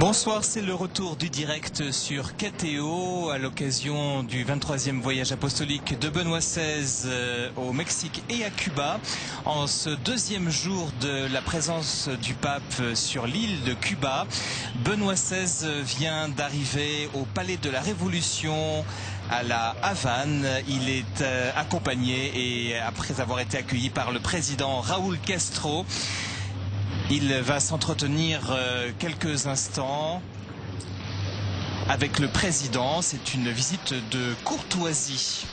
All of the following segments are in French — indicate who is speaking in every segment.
Speaker 1: Bonsoir, c'est le retour du direct sur KTO à l'occasion du 23e voyage apostolique de Benoît XVI au Mexique et à Cuba. En ce deuxième jour de la présence du pape sur l'île de Cuba, Benoît XVI vient d'arriver au Palais de la Révolution à la Havane. Il est accompagné et après avoir été accueilli par le président Raúl Castro, il va s'entretenir quelques instants avec le président. C'est une visite de courtoisie.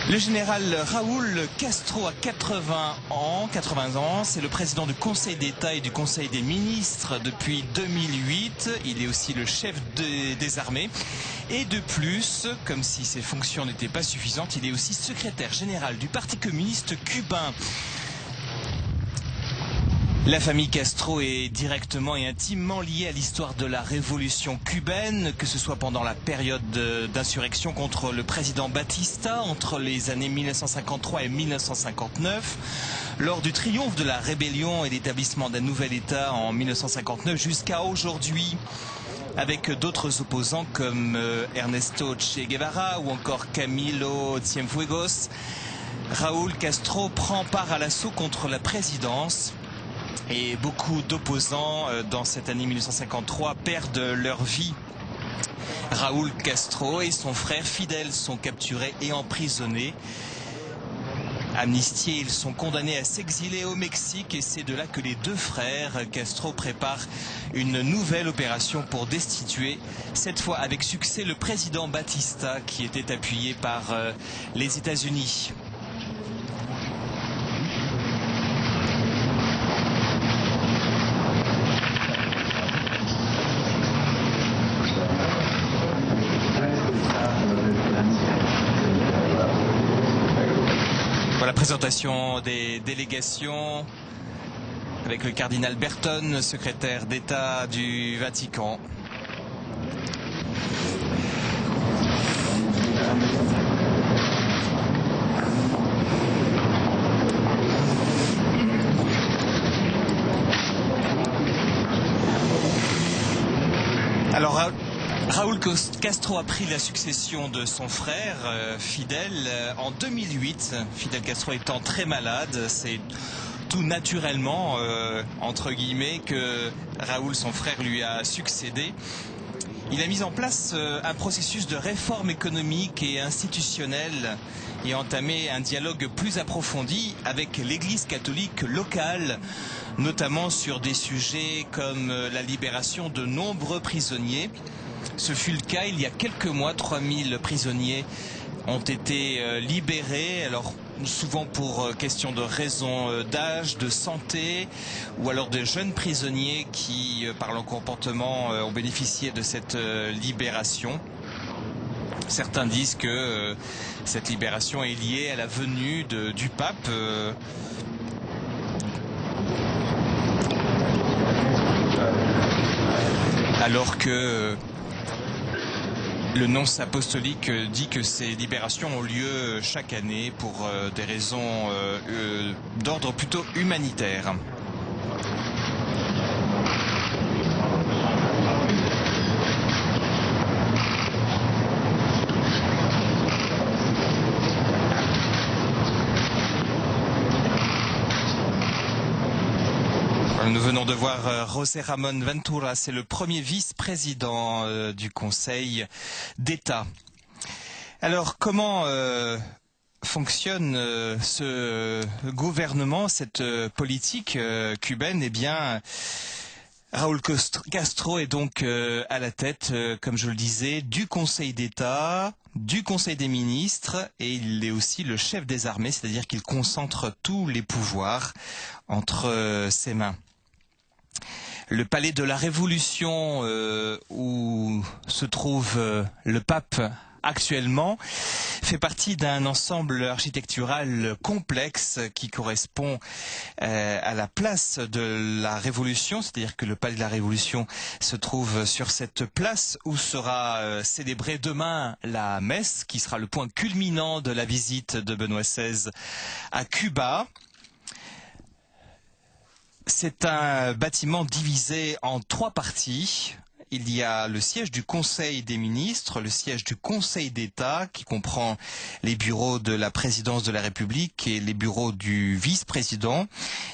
Speaker 1: Le général Raúl Castro a 80 ans, c'est le président du Conseil d'État et du Conseil des ministres depuis 2008. Il est aussi le chef des armées. Et de plus, comme si ses fonctions n'étaient pas suffisantes, il est aussi secrétaire général du Parti communiste cubain. La famille Castro est directement et intimement liée à l'histoire de la révolution cubaine, que ce soit pendant la période d'insurrection contre le président Batista entre les années 1953 et 1959, lors du triomphe de la rébellion et l'établissement d'un nouvel État en 1959 jusqu'à aujourd'hui, avec d'autres opposants comme Ernesto Che Guevara ou encore Camilo Cienfuegos. Raúl Castro prend part à l'assaut contre la présidence. Et beaucoup d'opposants dans cette année 1953 perdent leur vie. Raúl Castro et son frère Fidel sont capturés et emprisonnés. Amnistiés, ils sont condamnés à s'exiler au Mexique et c'est de là que les deux frères Castro préparent une nouvelle opération pour destituer, cette fois avec succès, le président Batista qui était appuyé par les États-Unis. Voilà, présentation des délégations avec le cardinal Berton, secrétaire d'État du Vatican. Alors, Raúl Castro a pris la succession de son frère Fidel en 2008. Fidel Castro étant très malade, c'est tout naturellement, entre guillemets, que Raúl, son frère, lui a succédé. Il a mis en place un processus de réforme économique et institutionnelle et a entamé un dialogue plus approfondi avec l'Église catholique locale, notamment sur des sujets comme la libération de nombreux prisonniers. Ce fut le cas il y a quelques mois. 3000 prisonniers ont été libérés, alors souvent pour question de raisons d'âge, de santé, ou alors de jeunes prisonniers qui, par leur comportement, ont bénéficié de cette libération. Certains disent que cette libération est liée à la venue du pape. Alors que le nonce apostolique dit que ces libérations ont lieu chaque année pour des raisons d'ordre plutôt humanitaire. Nous venons de voir José Ramón Ventura, c'est le premier vice-président du Conseil d'État. Alors comment fonctionne ce gouvernement, cette politique cubaine? Eh bien, Raúl Castro est donc à la tête, comme je le disais, du Conseil d'État, du Conseil des ministres, et il est aussi le chef des armées, c'est-à-dire qu'il concentre tous les pouvoirs entre ses mains. Le palais de la Révolution où se trouve le pape actuellement fait partie d'un ensemble architectural complexe qui correspond à la place de la Révolution, c'est-à-dire que le palais de la Révolution se trouve sur cette place où sera célébrée demain la messe, qui sera le point culminant de la visite de Benoît XVI à Cuba. C'est un bâtiment divisé en 3 parties. Il y a le siège du Conseil des ministres, le siège du Conseil d'État, qui comprend les bureaux de la présidence de la République et les bureaux du vice-président,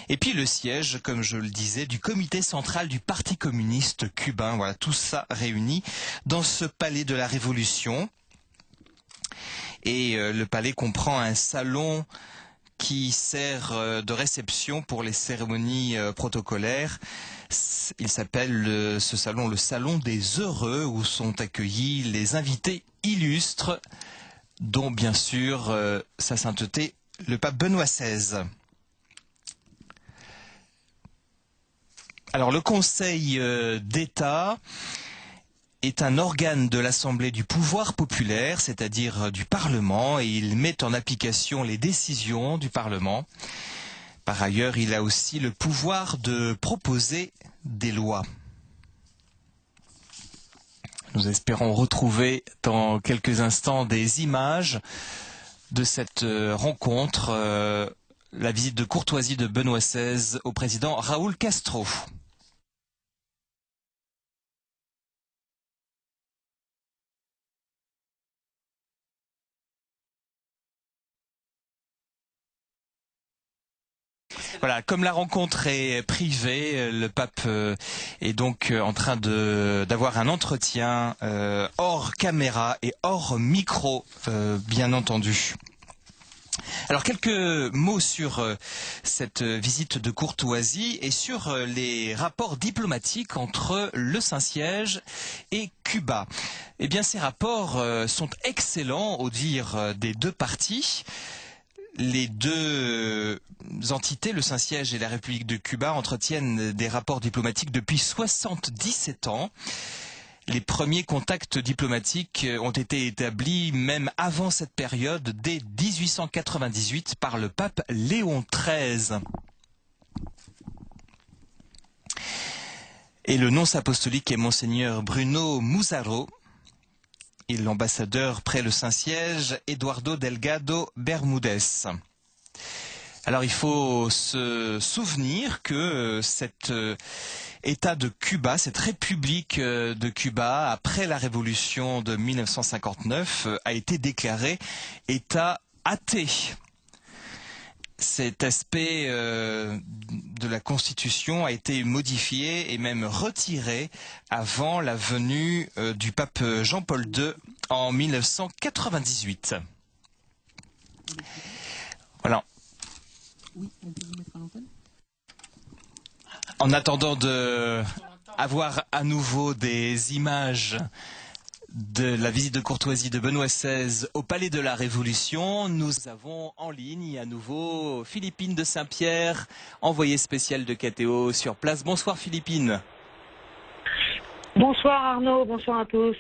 Speaker 1: et puis le siège, comme je le disais, du comité central du Parti communiste cubain. Voilà, tout ça réuni dans ce palais de la Révolution. Et le palais comprend un salon qui sert de réception pour les cérémonies protocolaires. Il s'appelle ce salon le Salon des Heureux, où sont accueillis les invités illustres, dont bien sûr Sa Sainteté le pape Benoît XVI. Alors le Conseil d'État est un organe de l'Assemblée du pouvoir populaire, c'est-à-dire du Parlement, et il met en application les décisions du Parlement. Par ailleurs, il a aussi le pouvoir de proposer des lois. Nous espérons retrouver dans quelques instants des images de cette rencontre, la visite de courtoisie de Benoît XVI au président Raúl Castro. Voilà, comme la rencontre est privée, le pape est donc en train d'avoir un entretien hors caméra et hors micro, bien entendu. Alors quelques mots sur cette visite de courtoisie et sur les rapports diplomatiques entre le Saint-Siège et Cuba. Eh bien, ces rapports sont excellents au dire des deux parties. Les deux entités, le Saint-Siège et la République de Cuba, entretiennent des rapports diplomatiques depuis 77 ans. Les premiers contacts diplomatiques ont été établis même avant cette période, dès 1898, par le pape Léon XIII. Et le nonce apostolique est Monseigneur Bruno Musaro. Et l'ambassadeur près le Saint-Siège, Eduardo Delgado Bermudez. Alors il faut se souvenir que cet État de Cuba, cette République de Cuba, après la révolution de 1959, a été déclaré État athée. Cet aspect de la Constitution a été modifié et même retiré avant la venue du pape Jean-Paul II en 1998. Voilà. En attendant d'avoir à nouveau des images de la visite de courtoisie de Benoît XVI au Palais de la Révolution, nous avons en ligne à nouveau Philippine de Saint-Pierre, envoyée spéciale de KTO sur place. Bonsoir Philippine.
Speaker 2: Bonsoir Arnaud, bonsoir à tous.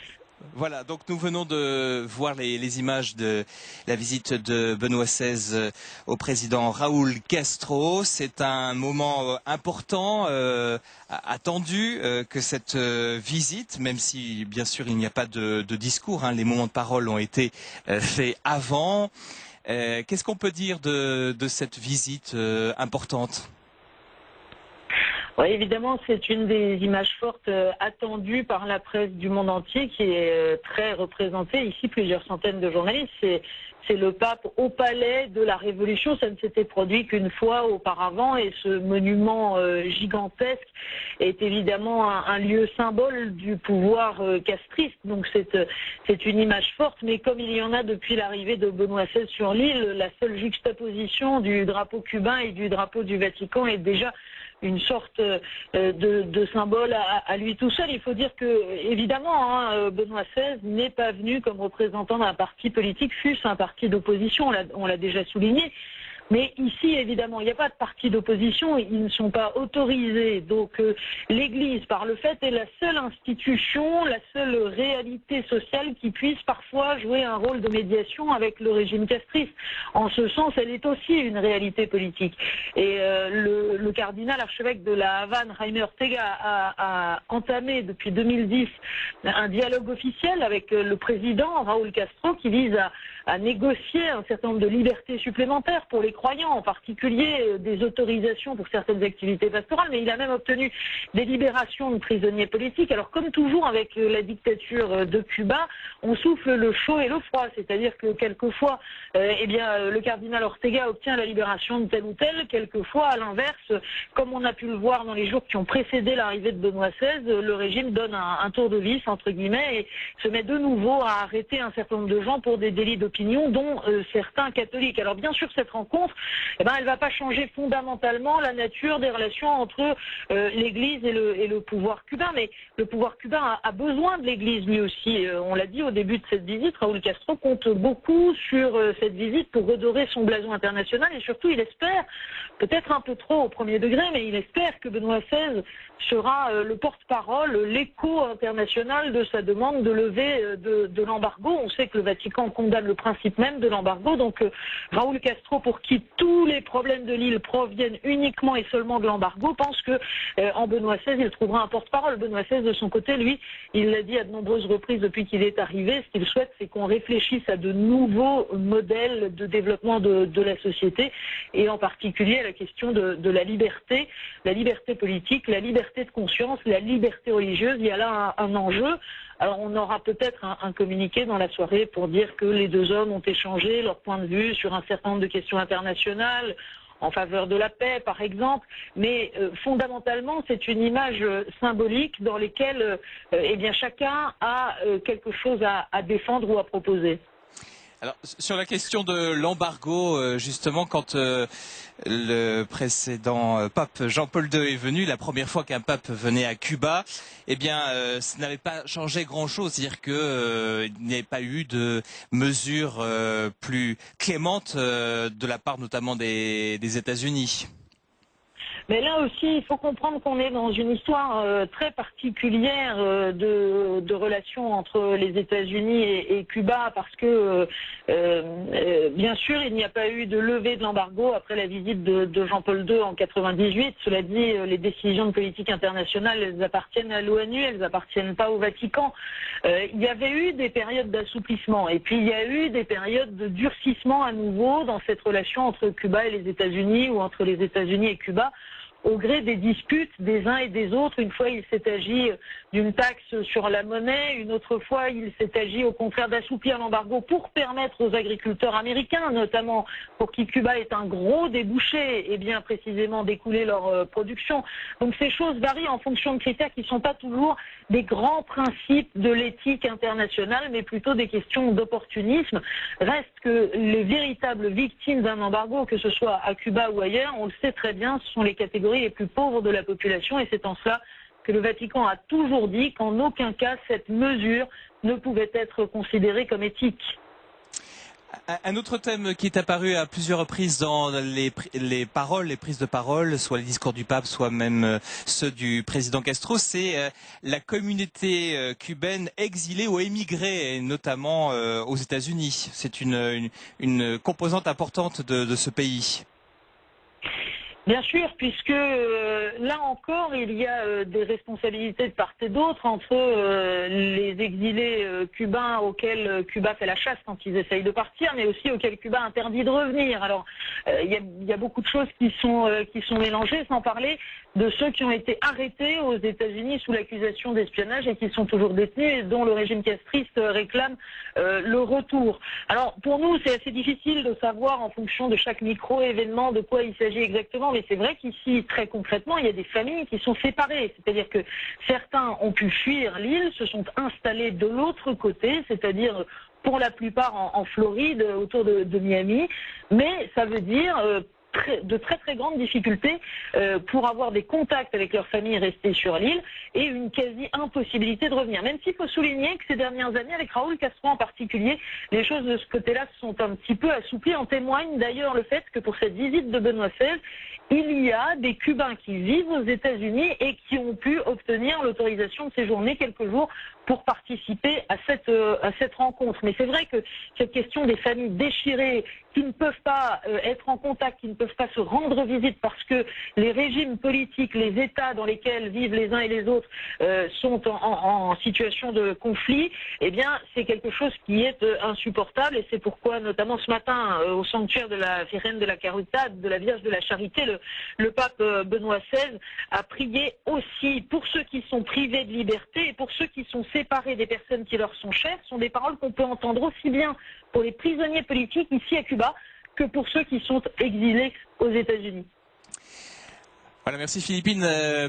Speaker 1: Voilà, donc nous venons de voir les images de la visite de Benoît XVI au président Raúl Castro. C'est un moment important, attendu que cette visite, même si bien sûr il n'y a pas de discours, hein, les moments de parole ont été faits avant. Qu'est-ce qu'on peut dire de cette visite importante ?
Speaker 2: Oui, évidemment, c'est une des images fortes attendues par la presse du monde entier qui est très représentée. Ici, plusieurs centaines de journalistes. C'est le pape au palais de la Révolution. Ça ne s'était produit qu'une fois auparavant et ce monument gigantesque est évidemment un lieu symbole du pouvoir castriste. Donc c'est une image forte, mais comme il y en a depuis l'arrivée de Benoît XVI sur l'île, la seule juxtaposition du drapeau cubain et du drapeau du Vatican est déjà une sorte de symbole à lui tout seul. Il faut dire que, évidemment, Benoît XVI n'est pas venu comme représentant d'un parti politique, fût-ce un parti d'opposition, on l'a déjà souligné. Mais ici, évidemment, il n'y a pas de parti d'opposition, ils ne sont pas autorisés. Donc l'Église, par le fait, est la seule institution, la seule réalité sociale qui puisse parfois jouer un rôle de médiation avec le régime castriste. En ce sens, elle est aussi une réalité politique. Et le cardinal archevêque de la Havane, Jaime Ortega, a entamé depuis 2010 un dialogue officiel avec le président Raúl Castro qui vise à négocier un certain nombre de libertés supplémentaires pour les croyants, en particulier des autorisations pour certaines activités pastorales, mais il a même obtenu des libérations de prisonniers politiques. Alors comme toujours avec la dictature de Cuba, on souffle le chaud et le froid, c'est-à-dire que quelquefois le cardinal Ortega obtient la libération de tel ou tel, quelquefois à l'inverse, comme on a pu le voir dans les jours qui ont précédé l'arrivée de Benoît XVI, le régime donne un tour de vis entre guillemets et se met de nouveau à arrêter un certain nombre de gens pour des délits d'opinion, dont certains catholiques. Alors bien sûr cette rencontre, elle va pas changer fondamentalement la nature des relations entre l'Église et le pouvoir cubain, mais le pouvoir cubain a besoin de l'Église lui aussi. On l'a dit au début de cette visite, Raúl Castro compte beaucoup sur cette visite pour redorer son blason international et surtout il espère, peut-être un peu trop au premier degré, mais il espère que Benoît XVI sera le porte-parole, l'écho international de sa demande de lever de l'embargo. On sait que le Vatican condamne le principe même de l'embargo, donc Raúl Castro, pour qui tous les problèmes de l'île proviennent uniquement et seulement de l'embargo, pense que en Benoît XVI il trouvera un porte-parole. Benoît XVI de son côté, lui, il l'a dit à de nombreuses reprises depuis qu'il est arrivé, ce qu'il souhaite c'est qu'on réfléchisse à de nouveaux modèles de développement de la société et en particulier à la question de la liberté politique, la liberté de conscience, la liberté religieuse. Il y a là un enjeu. Alors on aura peut-être un communiqué dans la soirée pour dire que les deux hommes ont échangé leur point de vue sur un certain nombre de questions internationales, en faveur de la paix par exemple, mais fondamentalement c'est une image symbolique dans laquelle chacun a quelque chose à défendre ou à proposer.
Speaker 1: Alors, sur la question de l'embargo, justement, quand le précédent pape Jean-Paul II est venu, la première fois qu'un pape venait à Cuba, ça n'avait pas changé grand-chose, c'est-à-dire qu'il n'y avait pas eu de mesures plus clémentes de la part notamment des États-Unis.
Speaker 2: Mais là aussi, il faut comprendre qu'on est dans une histoire très particulière de relations entre les États-Unis et Cuba, parce que bien sûr, il n'y a pas eu de levée de l'embargo après la visite de Jean-Paul II en 98. Cela dit, les décisions de politique internationale, elles appartiennent à l'ONU, elles appartiennent pas au Vatican. Il y avait eu des périodes d'assouplissement, et puis il y a eu des périodes de durcissement à nouveau dans cette relation entre Cuba et les États-Unis, ou entre les États-Unis et Cuba, au gré des disputes des uns et des autres. Une fois, il s'est agi d'une taxe sur la monnaie, une autre fois, il s'est agi au contraire d'assouplir l'embargo pour permettre aux agriculteurs américains, notamment pour qui Cuba est un gros débouché, et bien précisément d'écouler leur production. Donc ces choses varient en fonction de critères qui ne sont pas toujours des grands principes de l'éthique internationale, mais plutôt des questions d'opportunisme. Reste que les véritables victimes d'un embargo, que ce soit à Cuba ou ailleurs, on le sait très bien, ce sont les catégories les plus pauvres de la population, et c'est en cela que le Vatican a toujours dit qu'en aucun cas cette mesure ne pouvait être considérée comme éthique.
Speaker 1: Un autre thème qui est apparu à plusieurs reprises dans les prises de parole, soit les discours du pape, soit même ceux du président Castro, c'est la communauté cubaine exilée ou émigrée, et notamment aux États-Unis. C'est une composante importante de ce pays.
Speaker 2: Bien sûr, puisque là encore, il y a des responsabilités de part et d'autre entre les exilés cubains auxquels Cuba fait la chasse quand ils essayent de partir, mais aussi auxquels Cuba interdit de revenir. Alors, il y a beaucoup de choses qui sont mélangées, sans parler de ceux qui ont été arrêtés aux États-Unis sous l'accusation d'espionnage et qui sont toujours détenus et dont le régime castriste réclame le retour. Alors, pour nous, c'est assez difficile de savoir en fonction de chaque micro-événement de quoi il s'agit exactement, mais c'est vrai qu'ici, très concrètement, il y a des familles qui sont séparées. C'est-à-dire que certains ont pu fuir l'île, se sont installés de l'autre côté, c'est-à-dire pour la plupart en Floride, autour de Miami, mais ça veut dire de très très grandes difficultés pour avoir des contacts avec leur famille restée sur l'île et une quasi-impossibilité de revenir. Même s'il faut souligner que ces dernières années, avec Raúl Castro en particulier, les choses de ce côté-là se sont un petit peu assouplies. En témoigne d'ailleurs le fait que pour cette visite de Benoît XVI, il y a des Cubains qui vivent aux États-Unis et qui ont pu obtenir l'autorisation de séjourner quelques jours pour participer à cette rencontre. Mais c'est vrai que cette question des familles déchirées qui ne peuvent pas être en contact, qui ne peuvent peuvent pas se rendre visite parce que les régimes politiques, les États dans lesquels vivent les uns et les autres sont en situation de conflit, eh bien c'est quelque chose qui est insupportable, et c'est pourquoi notamment ce matin au sanctuaire de la Virgen de la Caridad, de la Vierge de la Charité, le pape Benoît XVI a prié aussi pour ceux qui sont privés de liberté et pour ceux qui sont séparés des personnes qui leur sont chères. Ce sont des paroles qu'on peut entendre aussi bien pour les prisonniers politiques ici à Cuba que pour ceux qui sont exilés aux États-Unis.
Speaker 1: Voilà, merci Philippine.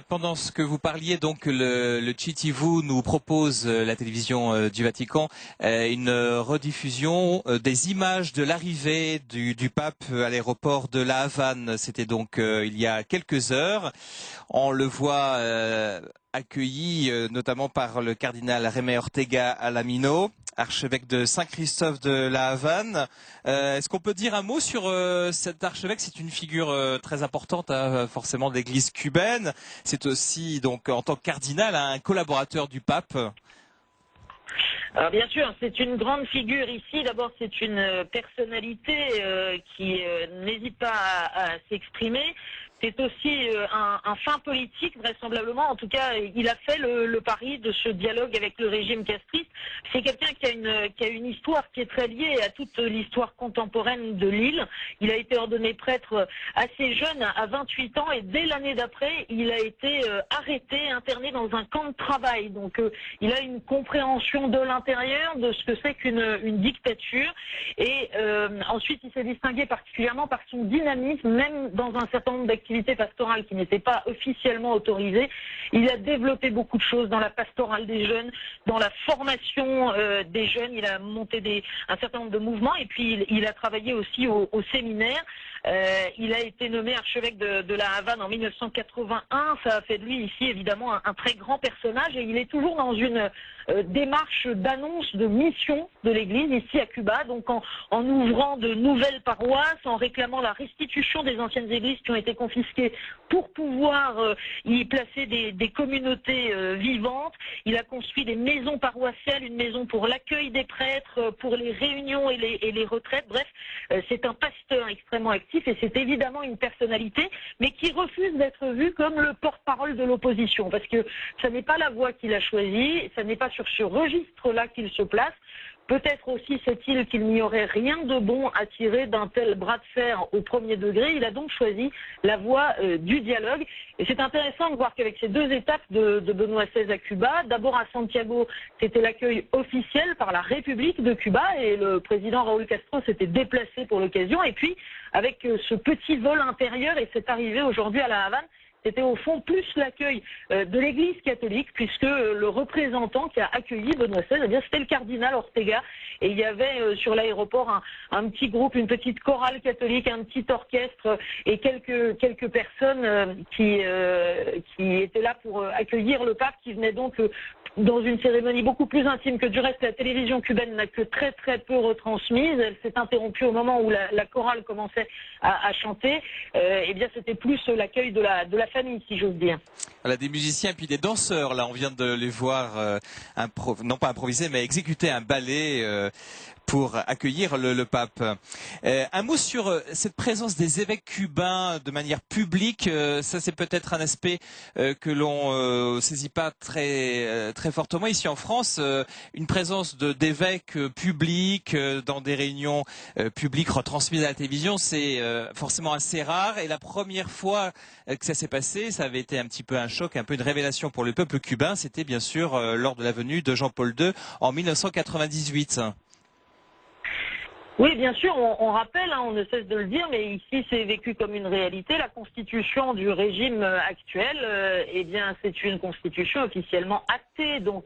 Speaker 1: Pendant ce que vous parliez, donc le CiTiV nous propose, la télévision du Vatican, une rediffusion des images de l'arrivée du pape à l'aéroport de La Havane. C'était donc il y a quelques heures. On le voit accueilli notamment par le cardinal Jaime Ortega Alamino, archevêque de Saint-Christophe de La Havane. Est-ce qu'on peut dire un mot sur cet archevêque? C'est une figure très importante, forcément, de l'Église cubaine. C'est aussi, donc, en tant que cardinal, un collaborateur du pape.
Speaker 2: Alors bien sûr, c'est une grande figure ici. D'abord, c'est une personnalité qui n'hésite pas à s'exprimer. C'est aussi un fin politique, vraisemblablement. En tout cas, il a fait le pari de ce dialogue avec le régime castriste. C'est quelqu'un qui a une histoire qui est très liée à toute l'histoire contemporaine de l'île. Il a été ordonné prêtre assez jeune, à 28 ans, et dès l'année d'après, il a été arrêté, interné dans un camp de travail. Donc, il a une compréhension de l'intérieur de ce que c'est qu'une dictature. Et ensuite, il s'est distingué particulièrement par son dynamisme, même dans un certain nombre d'activités pastorale qui n'était pas officiellement autorisée. Il a développé beaucoup de choses dans la pastorale des jeunes, dans la formation des jeunes. Il a monté un certain nombre de mouvements, et puis il a travaillé aussi au séminaire. Il a été nommé archevêque de La Havane en 1981. Ça a fait de lui ici évidemment un très grand personnage, et il est toujours dans une démarche d'annonce de mission de l'Église ici à Cuba, donc en ouvrant de nouvelles paroisses, en réclamant la restitution des anciennes églises qui ont été confisquées pour pouvoir y placer des communautés vivantes. Il a construit des maisons paroissiales, une maison pour l'accueil des prêtres, pour les réunions et les retraites. Bref, c'est un pasteur extrêmement actif, et c'est évidemment une personnalité, mais qui refuse d'être vu comme le porte-parole de l'opposition, parce que ça n'est pas la voie qu'il a choisie, ça n'est pas sur ce registre-là qu'il se place. Peut-être aussi sait-il qu'il n'y aurait rien de bon à tirer d'un tel bras de fer au premier degré. Il a donc choisi la voie du dialogue. Et c'est intéressant de voir qu'avec ces deux étapes de Benoît XVI à Cuba, d'abord à Santiago, c'était l'accueil officiel par la République de Cuba, et le président Raúl Castro s'était déplacé pour l'occasion. Et puis, avec ce petit vol intérieur et cette arrivée aujourd'hui à La Havane, c'était au fond plus l'accueil de l'Église catholique, puisque le représentant qui a accueilli Benoît XVI, eh bien, c'était le cardinal Ortega, et il y avait sur l'aéroport un petit groupe, une petite chorale catholique, un petit orchestre et quelques personnes qui étaient là pour accueillir le pape, qui venait donc dans une cérémonie beaucoup plus intime que du reste la télévision cubaine n'a que très très peu retransmise. Elle s'est interrompue au moment où la chorale commençait à chanter. Eh bien, c'était plus l'accueil de la famille, si j'ose dire.
Speaker 1: Voilà, des musiciens et puis des danseurs. Là, on vient de les voir, non pas improviser, mais exécuter un ballet pour accueillir le pape. Un mot sur cette présence des évêques cubains de manière publique. Ça, c'est peut-être un aspect que l'on saisit pas très fortement ici en France. Une présence d'évêques publics dans des réunions publiques retransmises à la télévision, c'est forcément assez rare. Et la première fois que ça s'est passé, ça avait été un petit peu un choc, un peu une révélation pour le peuple cubain. C'était bien sûr lors de la venue de Jean-Paul II en 1998.
Speaker 2: Oui, bien sûr, on rappelle, on ne cesse de le dire, mais ici c'est vécu comme une réalité. La constitution du régime actuel, eh bien, c'est une constitution officiellement actée. Donc,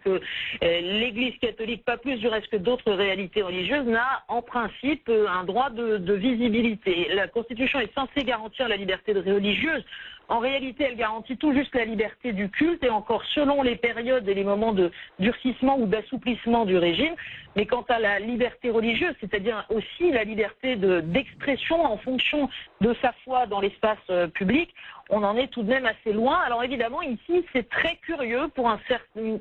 Speaker 2: l'Église catholique, pas plus du reste que d'autres réalités religieuses, n'a en principe un droit de visibilité. La constitution est censée garantir la liberté religieuse. En réalité, elle garantit tout juste la liberté du culte, et encore selon les périodes et les moments de durcissement ou d'assouplissement du régime. Mais quant à la liberté religieuse, c'est-à-dire aussi la liberté d'expression en fonction de sa foi dans l'espace public, on en est tout de même assez loin. Alors évidemment, ici, c'est très curieux pour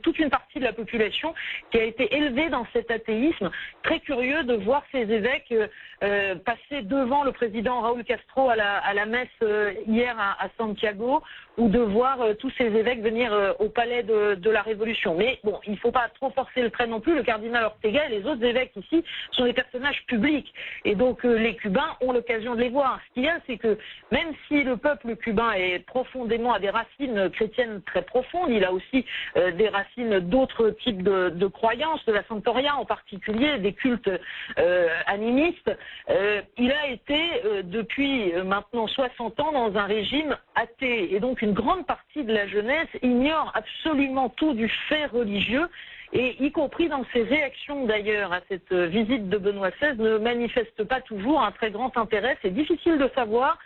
Speaker 2: toute une partie de la population qui a été élevée dans cet athéisme. Très curieux de voir ces évêques passer devant le président Raúl Castro à la messe hier à Santiago, ou de voir tous ces évêques venir au palais de la Révolution. Mais bon, il ne faut pas trop forcer le trait non plus. Le cardinal Ortega et les autres évêques ici sont des personnages publics. Et donc les Cubains ont l'occasion de les voir. Ce qu'il y a, c'est que même si le peuple cubain a des racines chrétiennes très profondes, il a aussi des racines d'autres types de croyances, de la Santeria en particulier, des cultes animistes. Il a été depuis maintenant 60 ans dans un régime athée. Et donc une grande partie de la jeunesse ignore absolument tout du fait religieux, et y compris dans ses réactions d'ailleurs à cette visite de Benoît XVI, ne manifeste pas toujours un très grand intérêt. C'est difficile de savoir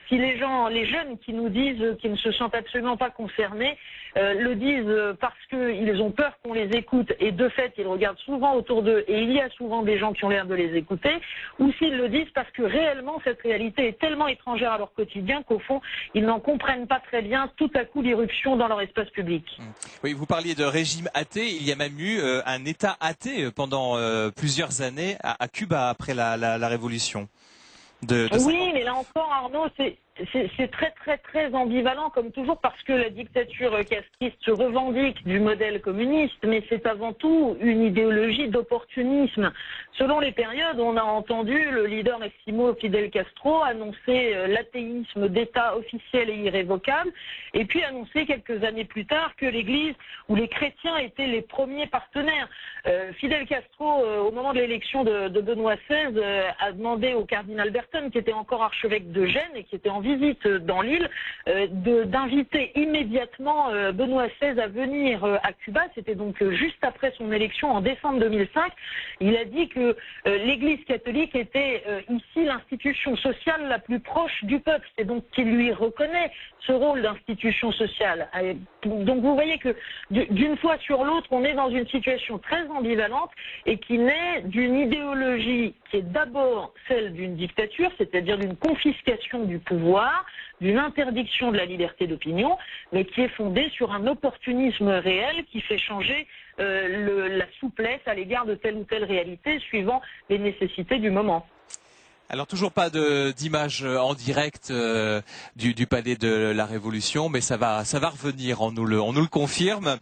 Speaker 2: si les jeunes qui nous disent qu'ils ne se sentent absolument pas concernés, le disent parce qu'ils ont peur qu'on les écoute, et de fait ils regardent souvent autour d'eux et il y a souvent des gens qui ont l'air de les écouter, ou s'ils le disent parce que réellement cette réalité est tellement étrangère à leur quotidien qu'au fond ils n'en comprennent pas très bien tout à coup l'irruption dans leur espace public.
Speaker 3: Oui, vous parliez de régime athée, il y a même eu un État athée pendant plusieurs années à Cuba après la Révolution.
Speaker 2: Oui, mais là encore, Arnaud, c'est très très très ambivalent comme toujours, parce que la dictature castriste se revendique du modèle communiste, mais c'est avant tout une idéologie d'opportunisme. Selon les périodes, on a entendu le leader Máximo Fidel Castro annoncer l'athéisme d'État officiel et irrévocable, et puis annoncer quelques années plus tard que l'Église ou les chrétiens étaient les premiers partenaires. Fidel Castro, au moment de l'élection de Benoît XVI, a demandé au cardinal Berton, qui était encore archevêque de Gênes et qui était en visite dans l'île, d'inviter immédiatement Benoît XVI à venir à Cuba. C'était donc juste après son élection en décembre 2005. Il a dit que l'Église catholique était ici l'institution sociale la plus proche du peuple. C'est donc qu'il lui reconnaît ce rôle d'institution sociale. Donc vous voyez que d'une fois sur l'autre, on est dans une situation très ambivalente et qui naît d'une idéologie qui est d'abord celle d'une dictature, c'est-à-dire d'une confiscation du pouvoir, d'une interdiction de la liberté d'opinion, mais qui est fondée sur un opportunisme réel qui fait changer la souplesse à l'égard de telle ou telle réalité suivant les nécessités du moment.
Speaker 3: Alors toujours pas d'image en direct du palais de la Révolution, mais ça va revenir, on nous le confirme.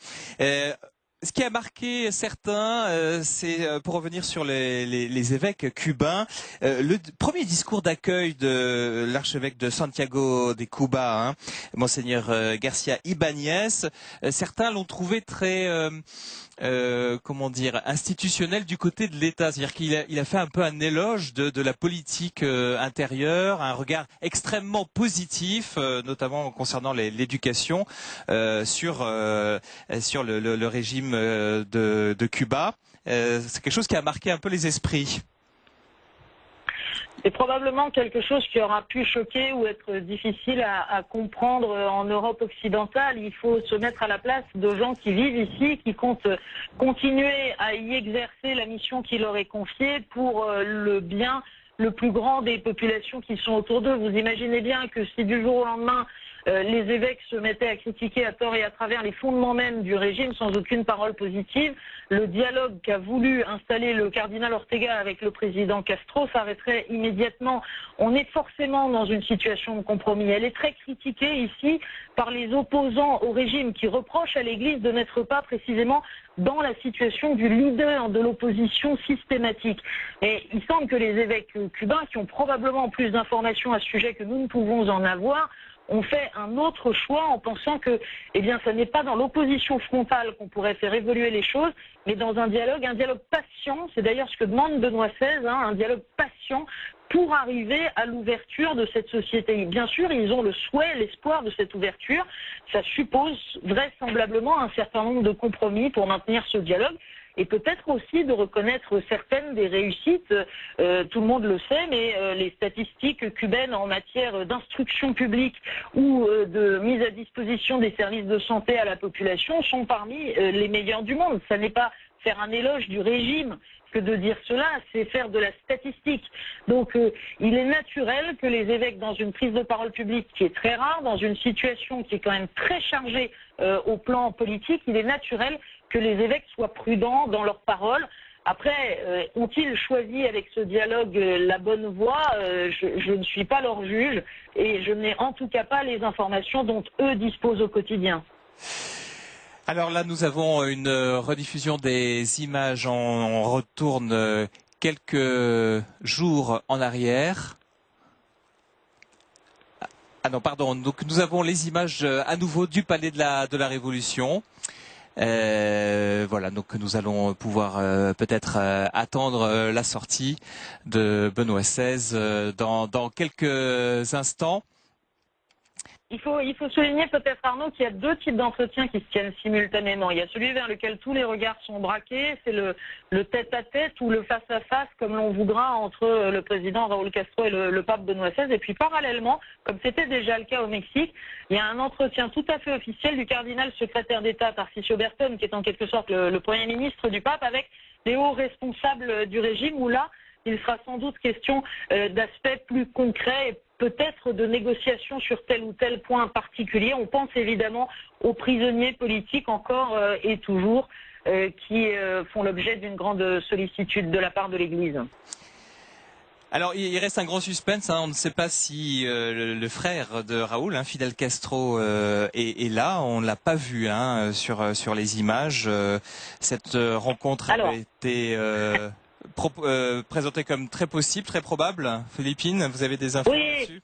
Speaker 3: Ce qui a marqué certains, c'est, pour revenir sur les évêques cubains, le premier discours d'accueil de l'archevêque de Santiago de Cuba, hein, Monseigneur Garcia Ibáñez, certains l'ont trouvé très institutionnel du côté de l'État. C'est-à-dire qu'il a fait un peu un éloge de la politique intérieure, un regard extrêmement positif, notamment concernant l'éducation, sur le régime de Cuba. C'est quelque chose qui a marqué un peu les esprits.
Speaker 2: C'est probablement quelque chose qui aura pu choquer ou être difficile à comprendre en Europe occidentale. Il faut se mettre à la place de gens qui vivent ici, qui comptent continuer à y exercer la mission qui leur est confiée pour le bien le plus grand des populations qui sont autour d'eux. Vous imaginez bien que si du jour au lendemain, les évêques se mettaient à critiquer à tort et à travers les fondements même du régime sans aucune parole positive, le dialogue qu'a voulu installer le cardinal Ortega avec le président Castro s'arrêterait immédiatement. On est forcément dans une situation de compromis. Elle est très critiquée ici par les opposants au régime qui reprochent à l'Église de n'être pas précisément dans la situation du leader de l'opposition systématique. Et il semble que les évêques cubains, qui ont probablement plus d'informations à ce sujet que nous ne pouvons en avoir, ont fait un autre choix en pensant que, ça n'est pas dans l'opposition frontale qu'on pourrait faire évoluer les choses, mais dans un dialogue patient. C'est d'ailleurs ce que demande Benoît XVI, un dialogue patient pour arriver à l'ouverture de cette société. Bien sûr, ils ont le souhait, l'espoir de cette ouverture. Ça suppose vraisemblablement un certain nombre de compromis pour maintenir ce dialogue. Et peut-être aussi de reconnaître certaines des réussites, tout le monde le sait, mais les statistiques cubaines en matière d'instruction publique ou de mise à disposition des services de santé à la population sont parmi les meilleures du monde. Ça n'est pas faire un éloge du régime que de dire cela, c'est faire de la statistique. Donc il est naturel que les évêques, dans une prise de parole publique qui est très rare, dans une situation qui est quand même très chargée au plan politique, il est naturel que les évêques soient prudents dans leurs paroles. Après, ont-ils choisi avec ce dialogue la bonne voie? Je ne suis pas leur juge et je n'ai en tout cas pas les informations dont eux disposent au quotidien.
Speaker 3: Alors là, nous avons une rediffusion des images. On retourne quelques jours en arrière. Ah non, pardon. Donc nous avons les images à nouveau du Palais de la Révolution. Voilà, donc nous allons pouvoir peut-être attendre la sortie de Benoît XVI dans quelques instants.
Speaker 2: Il faut souligner peut-être, Arnaud, qu'il y a deux types d'entretiens qui se tiennent simultanément. Il y a celui vers lequel tous les regards sont braqués, c'est le tête-à-tête ou le face-à-face, comme l'on voudra, entre le président Raúl Castro et le pape Benoît XVI. Et puis parallèlement, comme c'était déjà le cas au Mexique, il y a un entretien tout à fait officiel du cardinal secrétaire d'État Tarcisio Berton, qui est en quelque sorte le Premier ministre du pape, avec les hauts responsables du régime, où là, il sera sans doute question d'aspects plus concrets et peut-être de négociations sur tel ou tel point particulier. On pense évidemment aux prisonniers politiques encore et toujours qui font l'objet d'une grande sollicitude de la part de l'Église.
Speaker 3: Alors il reste un grand suspense, hein. On ne sait pas si le frère de Raúl, hein, Fidel Castro, est là. On ne l'a pas vu sur les images. Cette rencontre avait été présentée comme très possible, très probable. Philippine, vous avez des infos là-dessus ?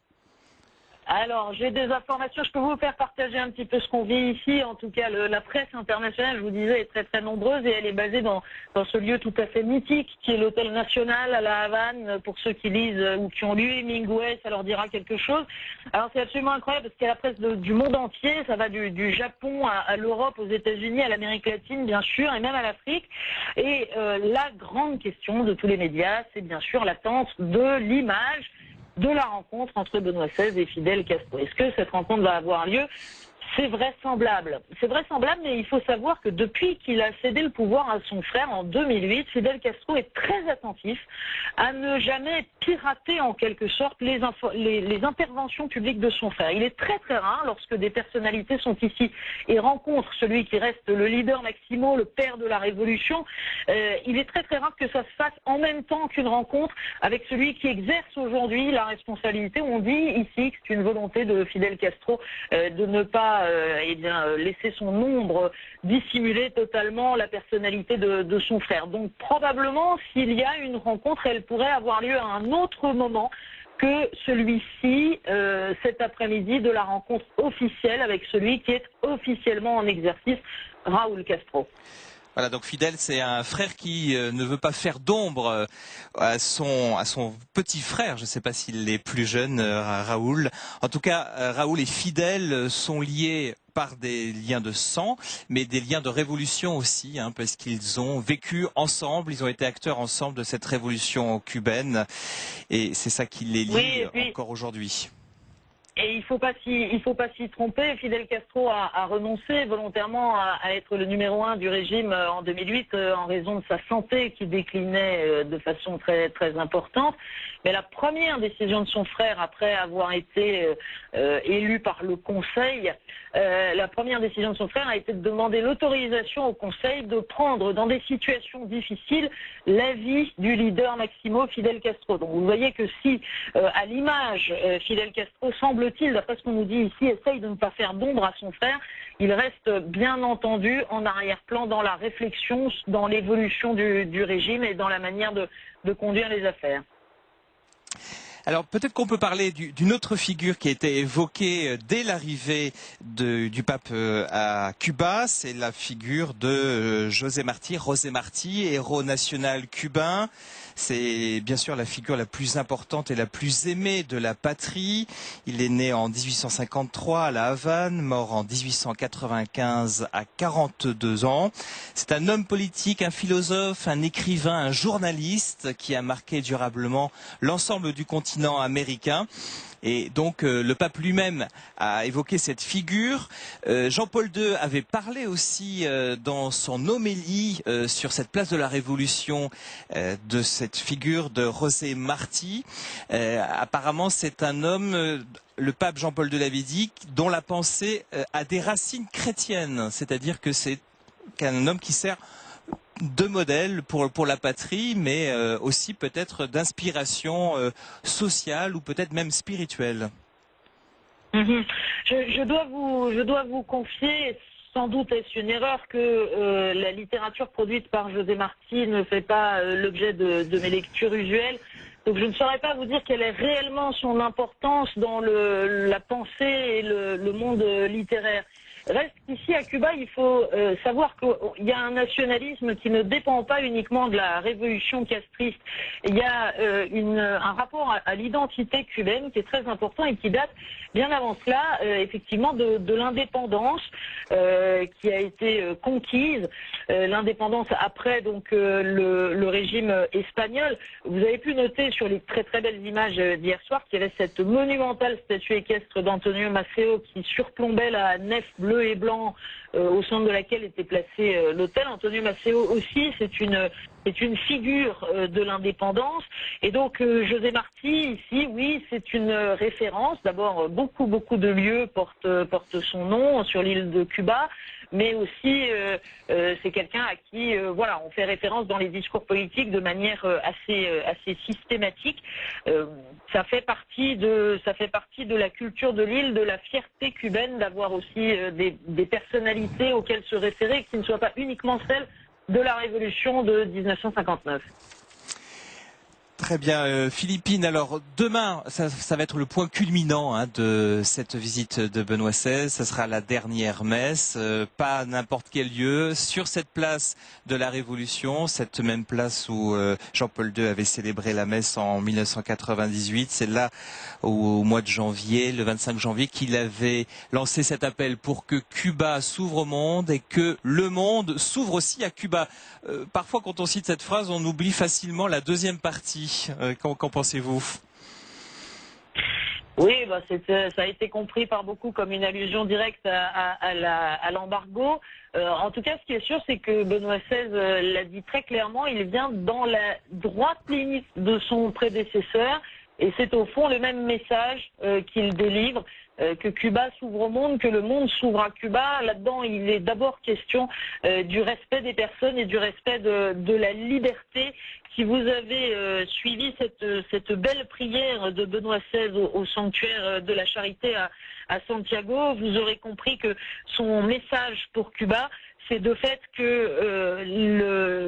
Speaker 2: Alors, j'ai des informations, je peux vous faire partager un petit peu ce qu'on vit ici. En tout cas, la presse internationale, je vous disais, est très très nombreuse et elle est basée dans ce lieu tout à fait mythique qui est l'Hôtel National à La Havane. Pour ceux qui lisent ou qui ont lu Hemingway, ça leur dira quelque chose. Alors, c'est absolument incroyable parce qu'il y a la presse du monde entier. Ça va du Japon à l'Europe, aux États-Unis, à l'Amérique latine, bien sûr, et même à l'Afrique. Et la grande question de tous les médias, c'est bien sûr l'attente de l'image de la rencontre entre Benoît XVI et Fidel Castro. Est-ce que cette rencontre va avoir lieu ? C'est vraisemblable. C'est vraisemblable, mais il faut savoir que depuis qu'il a cédé le pouvoir à son frère en 2008, Fidel Castro est très attentif à ne jamais pirater en quelque sorte les interventions publiques de son frère. Il est très très rare lorsque des personnalités sont ici et rencontrent celui qui reste le leader Maximo, le père de la Révolution. Il est très très rare que ça se fasse en même temps qu'une rencontre avec celui qui exerce aujourd'hui la responsabilité. On dit ici que c'est une volonté de Fidel Castro de ne pas laisser son ombre dissimuler totalement la personnalité de son frère. Donc probablement, s'il y a une rencontre, elle pourrait avoir lieu à un autre moment que celui-ci, cet après-midi, de la rencontre officielle avec celui qui est officiellement en exercice, Raúl Castro.
Speaker 3: Voilà, donc Fidel, c'est un frère qui ne veut pas faire d'ombre à son petit frère. Je ne sais pas s'il est plus jeune, Raúl. En tout cas, Raúl et Fidel sont liés par des liens de sang, mais des liens de révolution aussi, hein, parce qu'ils ont vécu ensemble, ils ont été acteurs ensemble de cette révolution cubaine, et c'est ça qui les lie encore aujourd'hui.
Speaker 2: Et il faut pas s'y tromper. Fidel Castro a renoncé volontairement à être le numéro 1 du régime en 2008 en raison de sa santé qui déclinait de façon très très importante. Mais la première décision de son frère après avoir été élu par le Conseil, la première décision de son frère a été de demander l'autorisation au Conseil de prendre dans des situations difficiles l'avis du leader Maximo Fidel Castro. Donc vous voyez que si à l'image Fidel Castro semble-t-il, d'après ce qu'on nous dit ici, essaye de ne pas faire d'ombre à son frère, il reste bien entendu en arrière-plan dans la réflexion, dans l'évolution du régime et dans la manière de conduire les affaires.
Speaker 3: Alors peut-être qu'on peut parler d'une autre figure qui a été évoquée dès l'arrivée du pape à Cuba, c'est la figure de José Martí, héros national cubain. C'est bien sûr la figure la plus importante et la plus aimée de la patrie. Il est né en 1853 à La Havane, mort en 1895 à 42 ans. C'est un homme politique, un philosophe, un écrivain, un journaliste qui a marqué durablement l'ensemble du continent
Speaker 1: continent américain. Et donc le pape lui-même a évoqué cette figure. Jean-Paul II avait parlé aussi dans son homélie sur cette place de la Révolution de cette figure de José Martí. Apparemment c'est un homme, le pape Jean-Paul II l'avait dit, dont la pensée a des racines chrétiennes. C'est-à-dire que c'est un homme qui sert de modèle pour la patrie, mais aussi peut-être d'inspiration sociale ou peut-être même spirituelle.
Speaker 2: Je dois vous confier, sans doute est-ce une erreur, que la littérature produite par José Martí ne fait pas l'objet de mes lectures usuelles. Donc je ne saurais pas vous dire quelle est réellement son importance dans la pensée et le monde littéraire. Reste qu'ici à Cuba, il faut savoir qu'il y a un nationalisme qui ne dépend pas uniquement de la révolution castriste. Il y a un rapport à l'identité cubaine qui est très important et qui date bien avant cela, effectivement, de l'indépendance qui a été conquise, l'indépendance après donc le régime espagnol. Vous avez pu noter sur les très très belles images d'hier soir qu'il y avait cette monumentale statue équestre d'Antonio Maceo qui surplombait la nef bleue et blanc au centre de laquelle était placé l'hôtel. Antonio Maceo aussi, c'est une figure de l'indépendance. Et donc José Martí, ici, oui, c'est une référence. D'abord, beaucoup de lieux portent son nom sur l'île de Cuba, mais aussi c'est quelqu'un à qui voilà, on fait référence dans les discours politiques de manière assez systématique. Ça fait partie de la culture de l'île, de la fierté cubaine d'avoir aussi des personnalités auxquelles se référer qui ne soient pas uniquement celles de la révolution de 1959.
Speaker 1: Très bien, Philippine. Alors demain, ça va être le point culminant de cette visite de Benoît XVI. Ça sera la dernière messe, pas n'importe quel lieu, sur cette place de la Révolution, cette même place où Jean-Paul II avait célébré la messe en 1998. C'est là, au mois de janvier, le 25 janvier, qu'il avait lancé cet appel pour que Cuba s'ouvre au monde et que le monde s'ouvre aussi à Cuba. Parfois, quand on cite cette phrase, on oublie facilement la deuxième partie. Qu'en pensez-vous?
Speaker 2: Oui, ça a été compris par beaucoup comme une allusion directe à l'embargo. En tout cas, ce qui est sûr, c'est que Benoît XVI l'a dit très clairement, il vient dans la droite ligne de son prédécesseur, et c'est au fond le même message qu'il délivre, que Cuba s'ouvre au monde, que le monde s'ouvre à Cuba. Là-dedans, il est d'abord question du respect des personnes et du respect de la liberté. Si vous avez suivi cette belle prière de Benoît XVI au sanctuaire de la Charité à Santiago, vous aurez compris que son message pour Cuba, c'est de fait que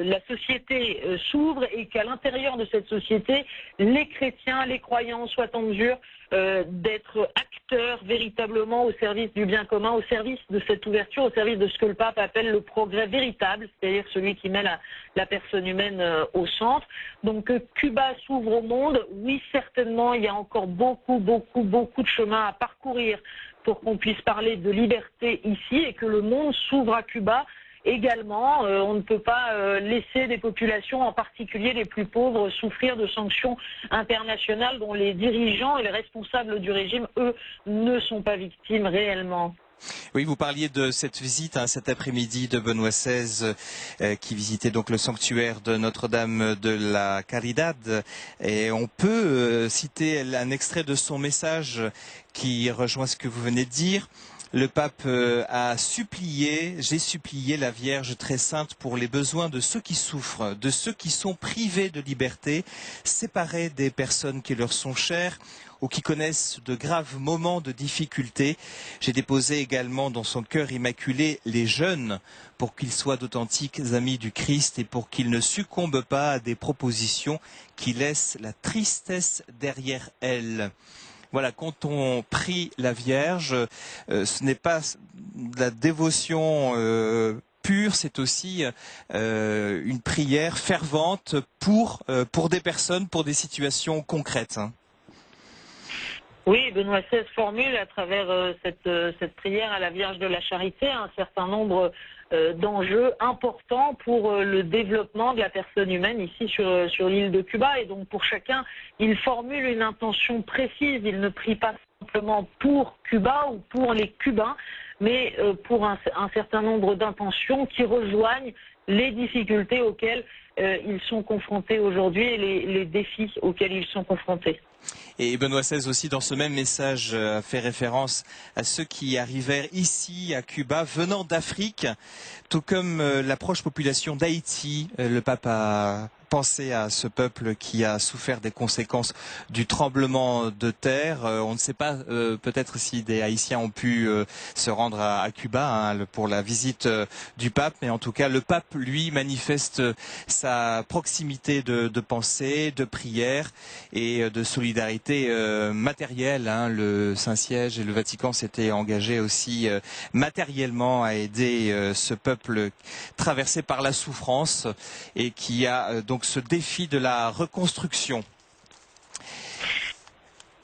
Speaker 2: la société s'ouvre et qu'à l'intérieur de cette société, les chrétiens, les croyants soient en mesure d'être acteurs véritablement au service du bien commun, au service de cette ouverture, au service de ce que le pape appelle le progrès véritable, c'est-à-dire celui qui met la personne humaine au centre. Donc Cuba s'ouvre au monde, oui certainement, il y a encore beaucoup de chemin à parcourir pour qu'on puisse parler de liberté ici et que le monde s'ouvre à Cuba. Également, on ne peut pas laisser des populations, en particulier les plus pauvres, souffrir de sanctions internationales dont les dirigeants et les responsables du régime, eux, ne sont pas victimes réellement.
Speaker 1: Oui, vous parliez de cette visite cet après-midi de Benoît XVI qui visitait donc le sanctuaire de Notre-Dame de la Caridad. Et on peut citer un extrait de son message qui rejoint ce que vous venez de dire. Le pape a supplié, j'ai supplié la Vierge très sainte pour les besoins de ceux qui souffrent, de ceux qui sont privés de liberté, séparés des personnes qui leur sont chères ou qui connaissent de graves moments de difficulté. J'ai déposé également dans son cœur immaculé les jeunes pour qu'ils soient d'authentiques amis du Christ et pour qu'ils ne succombent pas à des propositions qui laissent la tristesse derrière elles. Voilà, quand on prie la Vierge, ce n'est pas de la dévotion pure, c'est aussi une prière fervente pour des personnes, pour des situations concrètes.
Speaker 2: Oui, Benoît XVI formule à travers cette prière à la Vierge de la Charité un certain nombre d'enjeux importants pour le développement de la personne humaine ici sur l'île de Cuba. Et donc pour chacun, il formule une intention précise. Il ne prie pas simplement pour Cuba ou pour les Cubains, mais pour un certain nombre d'intentions qui rejoignent les difficultés auxquelles ils sont confrontés aujourd'hui et les défis auxquels ils sont confrontés.
Speaker 1: Et Benoît XVI aussi, dans ce même message, fait référence à ceux qui arrivèrent ici à Cuba venant d'Afrique, tout comme la proche population d'Haïti. Le pape a pensé à ce peuple qui a souffert des conséquences du tremblement de terre. On ne sait pas peut-être si des Haïtiens ont pu se rendre à Cuba pour la visite du pape, mais en tout cas le pape, lui, manifeste sa proximité de pensée, de prière et de solidarité matérielle. Le Saint-Siège et le Vatican s'étaient engagés aussi matériellement à aider ce peuple traversé par la souffrance et qui a donc ce défi de la reconstruction.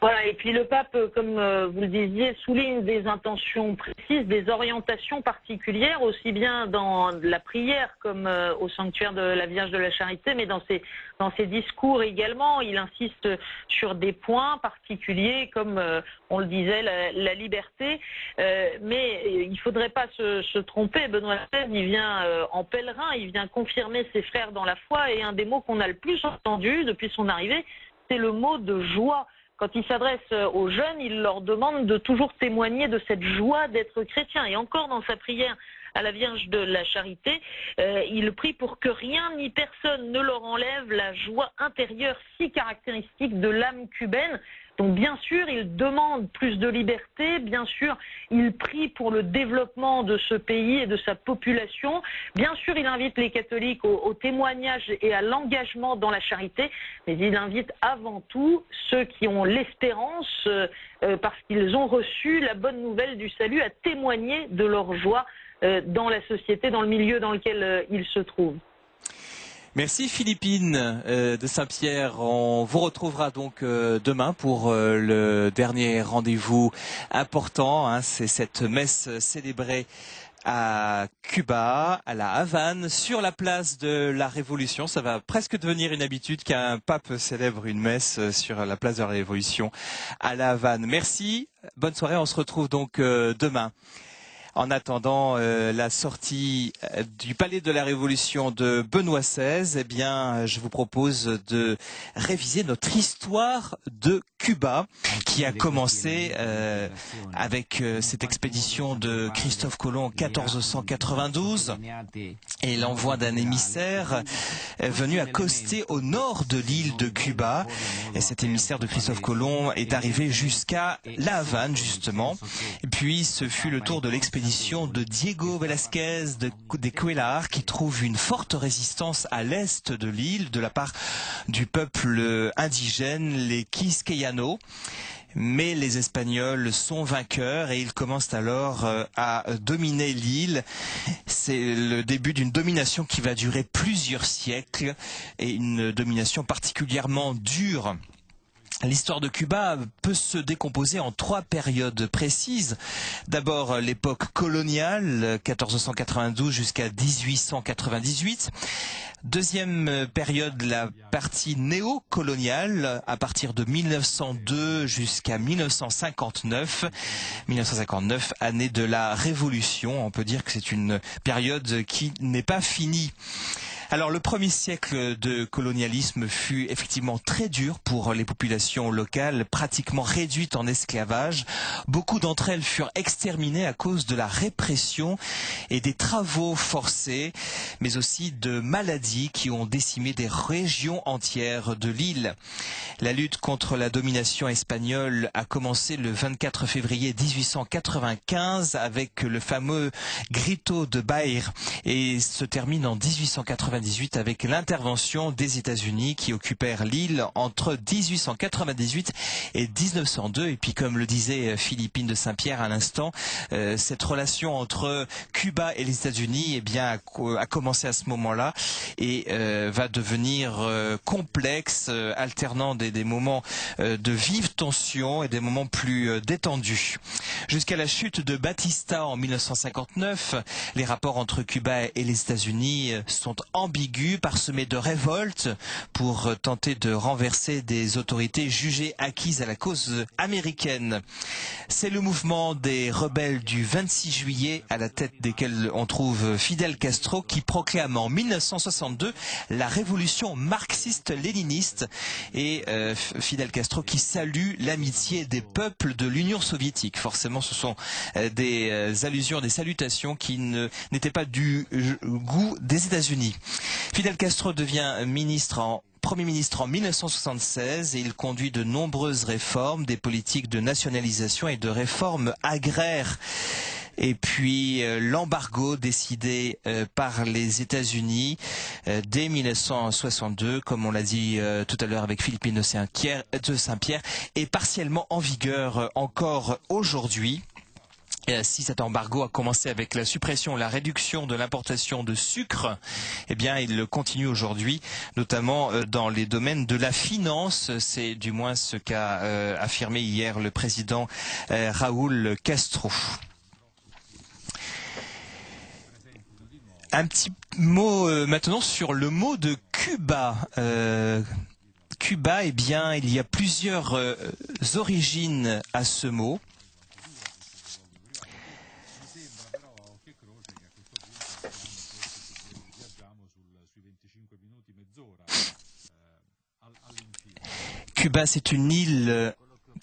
Speaker 2: Voilà, et puis le pape, comme vous le disiez, souligne des intentions précises, des orientations particulières, aussi bien dans la prière comme au sanctuaire de la Vierge de la Charité, mais dans ses discours également. Il insiste sur des points particuliers, comme on le disait, la liberté. Mais il ne faudrait pas se tromper. Benoît XVI, il vient en pèlerin, il vient confirmer ses frères dans la foi, et un des mots qu'on a le plus entendu depuis son arrivée, c'est le mot de joie. Quand il s'adresse aux jeunes, il leur demande de toujours témoigner de cette joie d'être chrétien. Et encore dans sa prière à la Vierge de la Charité, il prie pour que rien ni personne ne leur enlève la joie intérieure si caractéristique de l'âme cubaine. Donc bien sûr, il demande plus de liberté, bien sûr, il prie pour le développement de ce pays et de sa population. Bien sûr, il invite les catholiques au témoignage et à l'engagement dans la charité, mais il invite avant tout ceux qui ont l'espérance, parce qu'ils ont reçu la bonne nouvelle du salut, à témoigner de leur joie dans la société, dans le milieu dans lequel ils se trouvent.
Speaker 3: Merci Philippine de Saint-Pierre. On vous retrouvera donc demain pour le dernier rendez-vous important. C'est cette messe célébrée à Cuba, à la Havane, sur la place de la Révolution. Ça va presque devenir une habitude qu'un pape célèbre une messe sur la place de la Révolution à la Havane. Merci, bonne soirée, on se retrouve donc demain. En attendant la sortie du Palais de la Révolution de Benoît XVI, eh bien, je vous propose de réviser notre histoire de Cuba, qui a commencé avec cette expédition de Christophe Colomb en 1492 et l'envoi d'un émissaire venu accoster au nord de l'île de Cuba. Et cet émissaire de Christophe Colomb est arrivé jusqu'à La Havane, justement. Et puis, ce fut le tour de l'expédition de Diego Velázquez de Cuéllar, qui trouve une forte résistance à l'est de l'île de la part du peuple indigène, les Quisqueyanos. Mais les Espagnols sont vainqueurs et ils commencent alors à dominer l'île. C'est le début d'une domination qui va durer plusieurs siècles et une domination particulièrement dure. L'histoire de Cuba peut se décomposer en trois périodes précises. D'abord l'époque coloniale, 1492 jusqu'à 1898. Deuxième période, la partie néocoloniale, à partir de 1902 jusqu'à 1959. 1959, année de la Révolution. On peut dire que c'est une période qui n'est pas finie. Alors le premier siècle de colonialisme fut effectivement très dur pour les populations locales, pratiquement réduites en esclavage. Beaucoup d'entre elles furent exterminées à cause de la répression et des travaux forcés, mais aussi de maladies qui ont décimé des régions entières de l'île. La lutte contre la domination espagnole a commencé le 24 février 1895 avec le fameux Grito de Bayr et se termine en 1898
Speaker 1: 1898 avec l'intervention des États-Unis qui occupèrent l'île entre 1898 et 1902. Et puis comme le disait Philippine de Saint-Pierre à l'instant, cette relation entre Cuba et les États-Unis a commencé à ce moment-là et va devenir complexe, alternant des moments de vive tension et des moments plus détendus. Jusqu'à la chute de Batista en 1959, les rapports entre Cuba et les États-Unis sont ambigus, parsemés de révoltes pour tenter de renverser des autorités jugées acquises à la cause américaine. C'est le mouvement des rebelles du 26 juillet, à la tête desquels on trouve Fidel Castro, qui proclame en 1962 la révolution marxiste-léniniste et Fidel Castro qui salue l'amitié des peuples de l'Union soviétique. Forcément, ce sont des allusions, des salutations qui n'étaient pas du goût des États-Unis. Fidel Castro devient Premier ministre en 1976 et il conduit de nombreuses réformes, des politiques de nationalisation et de réformes agraires. Et puis l'embargo décidé par les États-Unis dès 1962, comme on l'a dit tout à l'heure avec Philippine de Saint-Pierre, est partiellement en vigueur encore aujourd'hui. Si cet embargo a commencé avec la suppression, la réduction de l'importation de sucre, eh bien, il continue aujourd'hui, notamment dans les domaines de la finance. C'est du moins ce qu'a affirmé hier le président Raúl Castro. Un petit mot maintenant sur le mot de Cuba. Cuba, eh bien, il y a plusieurs origines à ce mot. Cuba, c'est une île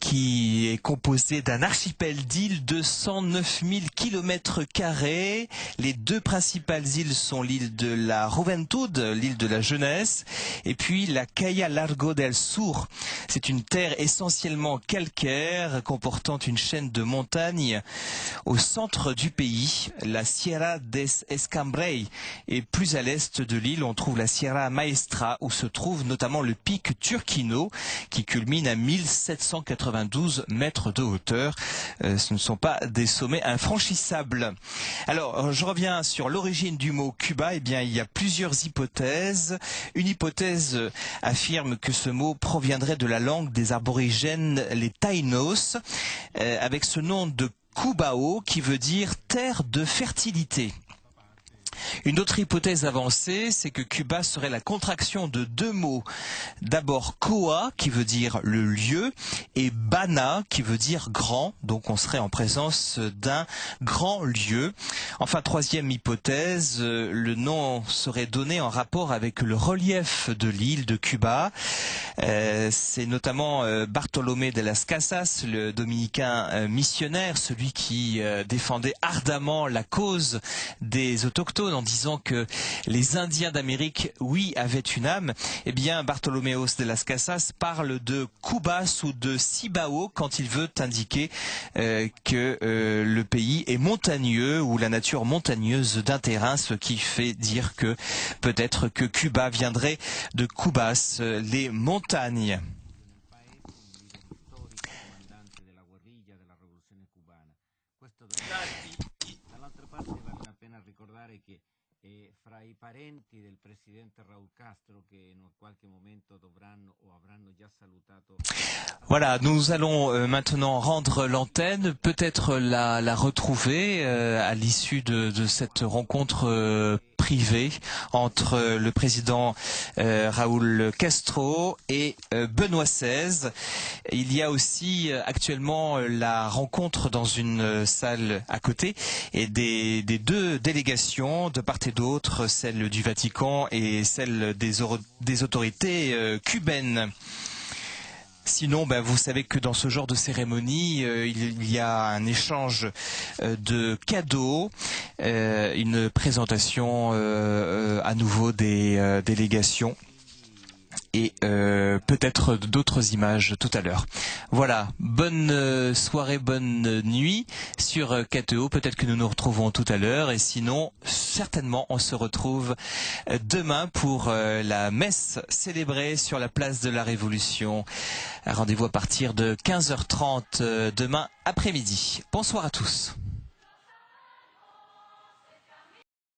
Speaker 1: qui est composée d'un archipel d'îles de 109 000 km². Les deux principales îles sont l'île de la Juventud, l'île de la jeunesse, et puis la Cayo Largo del Sur. C'est une terre essentiellement calcaire, comportant une chaîne de montagnes au centre du pays, la Sierra des Escambray. Et plus à l'est de l'île, on trouve la Sierra Maestra, où se trouve notamment le pic Turquino, qui culmine à 1792 mètres de hauteur. Ce ne sont pas des sommets infranchissables. Alors, je reviens sur l'origine du mot Cuba. Eh bien, il y a plusieurs hypothèses. Une hypothèse affirme que ce mot proviendrait de la langue des aborigènes, les Taínos, avec ce nom de Cubao, qui veut dire terre de fertilité. Une autre hypothèse avancée, c'est que Cuba serait la contraction de deux mots. D'abord Coa, qui veut dire le lieu, et Bana, qui veut dire grand. Donc on serait en présence d'un grand lieu. Enfin, troisième hypothèse, le nom serait donné en rapport avec le relief de l'île de Cuba. C'est notamment Bartolomé de las Casas, le dominicain missionnaire, celui qui défendait ardemment la cause des autochtones en disant que les Indiens d'Amérique, oui, avaient une âme. Eh bien, Bartoloméos de las Casas parle de Cubas ou de Cibao quand il veut indiquer que le pays est montagneux ou la nature montagneuse d'un terrain, ce qui fait dire que peut-être que Cuba viendrait de Cubas, les montagnes.
Speaker 4: Fra i parenti del presidente Raúl Castro che in qualche momento dovranno o avranno già salutato.
Speaker 1: Voilà, nous allons maintenant rendre l'antenne, peut-être la retrouver à l'issue de cette rencontre privée entre le président Raúl Castro et Benoît XVI. Il y a aussi actuellement la rencontre dans une salle à côté et des deux délégations de part et d'autre, celle du Vatican et celle des autorités cubaines. Sinon, vous savez que dans ce genre de cérémonie, il y a un échange de cadeaux, une présentation à nouveau des délégations. et peut-être d'autres images tout à l'heure. Voilà, bonne soirée, bonne nuit sur KTO. Peut-être que nous nous retrouvons tout à l'heure et sinon, certainement, on se retrouve demain pour la messe célébrée sur la place de la Révolution. Rendez-vous à partir de 15h30 demain après-midi. Bonsoir à tous.